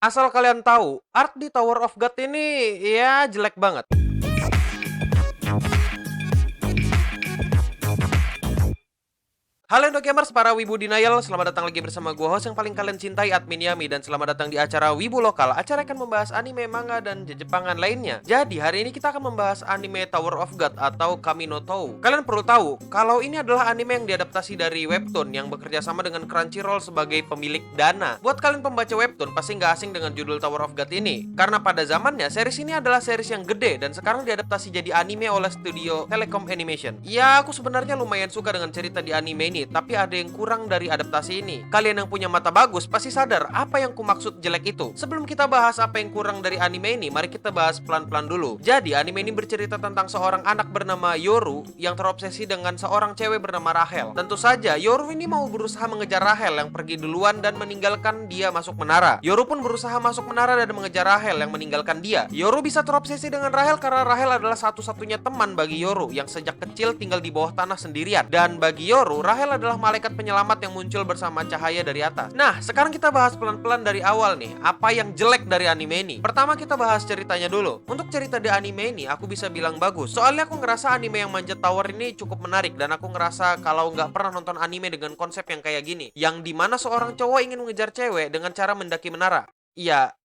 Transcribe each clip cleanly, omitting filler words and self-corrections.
Asal kalian tahu, art di Tower of God ini ya jelek banget. Halo Indogamers, para Wibu Denial, selamat datang lagi bersama gue host yang paling kalian cintai, Admin Yami. Dan selamat datang di acara Wibu Lokal. Acara akan membahas anime, manga, dan jepangan lainnya. Jadi hari ini kita akan membahas anime Tower of God atau Kami no Tou. Kalian perlu tahu, kalau ini adalah anime yang diadaptasi dari webtoon yang bekerja sama dengan Crunchyroll sebagai pemilik dana. Buat kalian pembaca webtoon, pasti nggak asing dengan judul Tower of God ini. Karena pada zamannya, series ini adalah series yang gede dan sekarang diadaptasi jadi anime oleh studio Telecom Animation. Ya, aku sebenarnya lumayan suka dengan cerita di anime ini, tapi ada yang kurang dari adaptasi ini. Kalian yang punya mata bagus pasti sadar apa yang kumaksud jelek itu. Sebelum kita bahas apa yang kurang dari anime ini, mari kita bahas pelan-pelan dulu. Jadi, anime ini bercerita tentang seorang anak bernama Yoru yang terobsesi dengan seorang cewek bernama Rachel. Tentu saja, Yoru ini mau berusaha mengejar Rachel yang pergi duluan dan meninggalkan dia masuk menara. Yoru pun berusaha masuk menara dan mengejar Rachel yang meninggalkan dia. Yoru bisa terobsesi dengan Rachel karena Rachel adalah satu-satunya teman bagi Yoru yang sejak kecil tinggal di bawah tanah sendirian. Dan bagi Yoru, Rachel adalah malaikat penyelamat yang muncul bersama cahaya dari atas. Nah, sekarang kita bahas pelan-pelan dari awal nih, apa yang jelek dari anime ini. Pertama kita bahas ceritanya dulu. Untuk cerita di anime ini, aku bisa bilang bagus. Soalnya aku ngerasa anime yang Manjat Tower ini cukup menarik, dan aku ngerasa kalau nggak pernah nonton anime dengan konsep yang kayak gini, yang dimana seorang cowok ingin mengejar cewek dengan cara mendaki menara. Iya,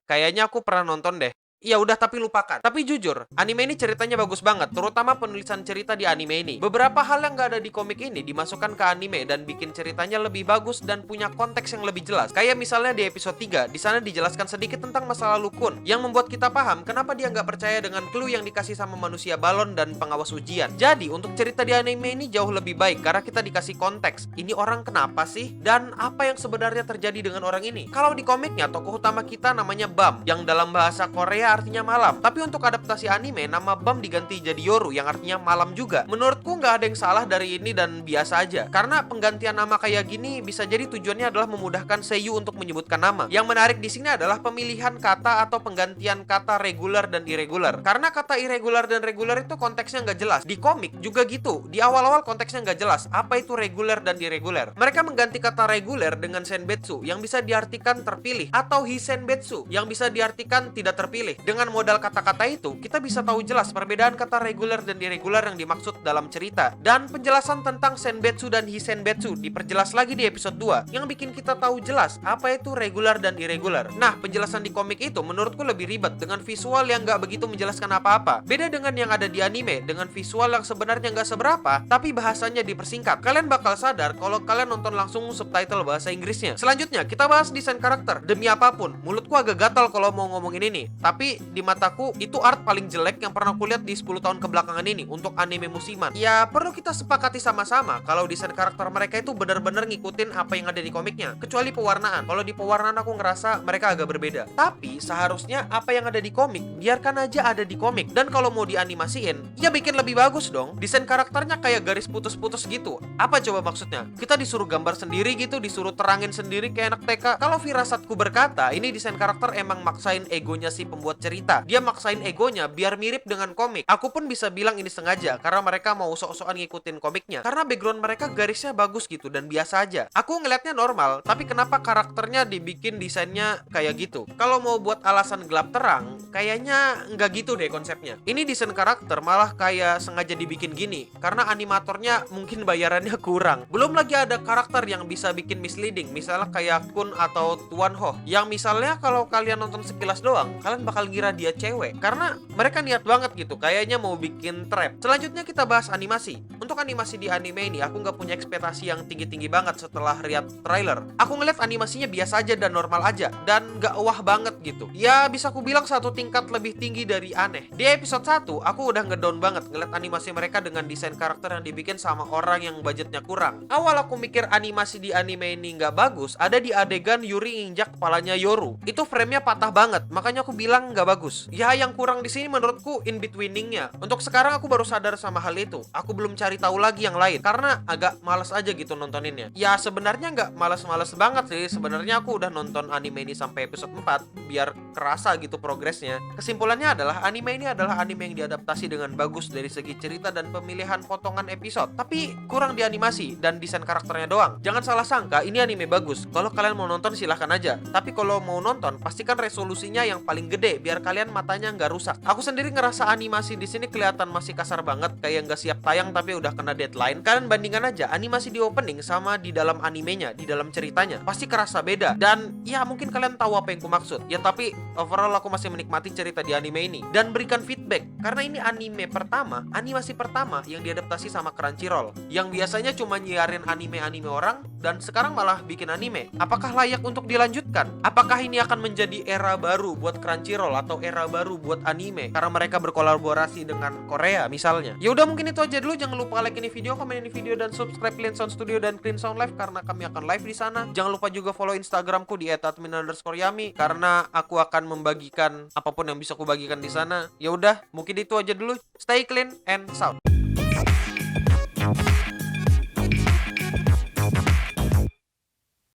kayaknya aku pernah nonton deh. Ya udah, tapi lupakan. Tapi jujur, anime ini ceritanya bagus banget, terutama penulisan cerita di anime ini. Beberapa hal yang nggak ada di komik ini dimasukkan ke anime dan bikin ceritanya lebih bagus dan punya konteks yang lebih jelas. Kayak misalnya di episode 3, di sana dijelaskan sedikit tentang masa lalu Kun, yang membuat kita paham kenapa dia nggak percaya dengan clue yang dikasih sama manusia balon dan pengawas ujian. Jadi, untuk cerita di anime ini jauh lebih baik karena kita dikasih konteks. Ini orang kenapa sih? Dan apa yang sebenarnya terjadi dengan orang ini? Kalau di komiknya, tokoh utama kita namanya Bam, yang dalam bahasa Korea artinya malam. Tapi untuk adaptasi anime, nama Bam diganti jadi Yoru yang artinya malam juga. Menurutku nggak ada yang salah dari ini dan biasa aja. Karena penggantian nama kayak gini bisa jadi tujuannya adalah memudahkan seiyu untuk menyebutkan nama. Yang menarik di sini adalah pemilihan kata atau penggantian kata regular dan irregular. Karena kata irregular dan regular itu konteksnya nggak jelas. Di komik juga gitu. Di awal-awal konteksnya nggak jelas. Apa itu regular dan irregular? Mereka mengganti kata regular dengan senbetsu yang bisa diartikan terpilih, atau hisenbetsu yang bisa diartikan tidak terpilih. Dengan modal kata-kata itu, kita bisa tahu jelas perbedaan kata regular dan irregular yang dimaksud dalam cerita. Dan penjelasan tentang senbetsu dan hisenbetsu diperjelas lagi di episode 2, yang bikin kita tahu jelas apa itu regular dan irregular. Nah, penjelasan di komik itu menurutku lebih ribet dengan visual yang nggak begitu menjelaskan apa-apa. Beda dengan yang ada di anime, dengan visual yang sebenarnya nggak seberapa, tapi bahasanya dipersingkat. Kalian bakal sadar kalau kalian nonton langsung subtitle bahasa Inggrisnya. Selanjutnya, kita bahas desain karakter. Demi apapun, mulutku agak gatal kalau mau ngomongin ini, tapi di mataku itu art paling jelek yang pernah kulihat di 10 tahun kebelakangan ini untuk anime musiman. Ya, perlu kita sepakati sama-sama kalau desain karakter mereka itu benar-benar ngikutin apa yang ada di komiknya, kecuali pewarnaan. Kalau di pewarnaan aku ngerasa mereka agak berbeda. Tapi seharusnya apa yang ada di komik biarkan aja ada di komik, dan kalau mau dianimasiin, ya bikin lebih bagus dong. Desain karakternya kayak garis putus-putus gitu. Apa coba maksudnya? Kita disuruh gambar sendiri gitu, disuruh terangin sendiri kayak anak TK. Kalau firasatku berkata, ini desain karakter emang maksain egonya si pembuat cerita. Dia maksain egonya biar mirip dengan komik. Aku pun bisa bilang ini sengaja karena mereka mau sok-sokan ngikutin komiknya. Karena background mereka garisnya bagus gitu dan biasa aja. Aku ngelihatnya normal, tapi kenapa karakternya dibikin desainnya kayak gitu? Kalau mau buat alasan gelap terang, kayaknya nggak gitu deh konsepnya. Ini desain karakter malah kayak sengaja dibikin gini karena animatornya mungkin bayarannya kurang. Belum lagi ada karakter yang bisa bikin misleading, misalnya kayak Kun atau Tuan Ho, yang misalnya kalau kalian nonton sekilas doang, kalian bakal ngira dia cewek karena mereka niat banget gitu, kayaknya mau bikin trap. Selanjutnya kita bahas animasi. Untuk animasi di anime ini aku nggak punya ekspektasi yang tinggi-tinggi banget setelah lihat trailer. Aku ngeliat animasinya biasa aja dan normal aja dan nggak wah banget gitu. Ya bisa aku bilang satu tingkat lebih tinggi dari aneh. Di episode 1 aku udah ngedown banget ngeliat animasi mereka dengan desain karakter yang dibikin sama orang yang budgetnya kurang. Awal aku mikir animasi di anime ini nggak bagus ada di adegan Yuri nginjak kepalanya Yoru. Itu framenya patah banget, makanya aku bilang nggak bagus. Ya yang kurang di sini menurutku in betweeningnya. Untuk sekarang aku baru sadar sama hal itu. Aku belum cari tahu lagi yang lain karena agak malas aja gitu nontoninnya. Ya sebenarnya nggak malas-malas banget sih. Sebenarnya aku udah nonton anime ini sampai episode 4 biar kerasa gitu progresnya. Kesimpulannya adalah anime ini adalah anime yang diadaptasi dengan bagus dari segi cerita dan pemilihan potongan episode. Tapi kurang di animasi dan desain karakternya doang. Jangan salah sangka, ini anime bagus. Kalau kalian mau nonton silahkan aja. Tapi kalau mau nonton, pastikan resolusinya yang paling gede biar kalian matanya nggak rusak. Aku sendiri ngerasa animasi di sini kelihatan masih kasar banget, kayak nggak siap tayang tapi udah kena deadline. Kalian bandingkan aja animasi di opening sama di dalam animenya, di dalam ceritanya. Pasti kerasa beda. Dan ya mungkin kalian tahu apa yang ku maksud. Ya tapi overall aku masih menikmati cerita di anime ini dan berikan feedback karena ini anime pertama, animasi pertama yang diadaptasi sama Crunchyroll. Yang biasanya cuma nyiarin anime-anime orang dan sekarang malah bikin anime. Apakah layak untuk dilanjutkan? Apakah ini akan menjadi era baru buat Crunchyroll atau era baru buat anime karena mereka berkolaborasi dengan Korea misalnya? Ya udah mungkin itu aja dulu. Jangan lupa like ini video, komen ini video dan subscribe Clean Sound Studio dan Clean Sound Live karena kami akan live di sana. Jangan lupa juga follow Instagramku di @admin_yami karena aku akan membagikan apapun yang bisa aku bagikan di sana. Ya udah, mungkin itu aja dulu. Stay clean and sound.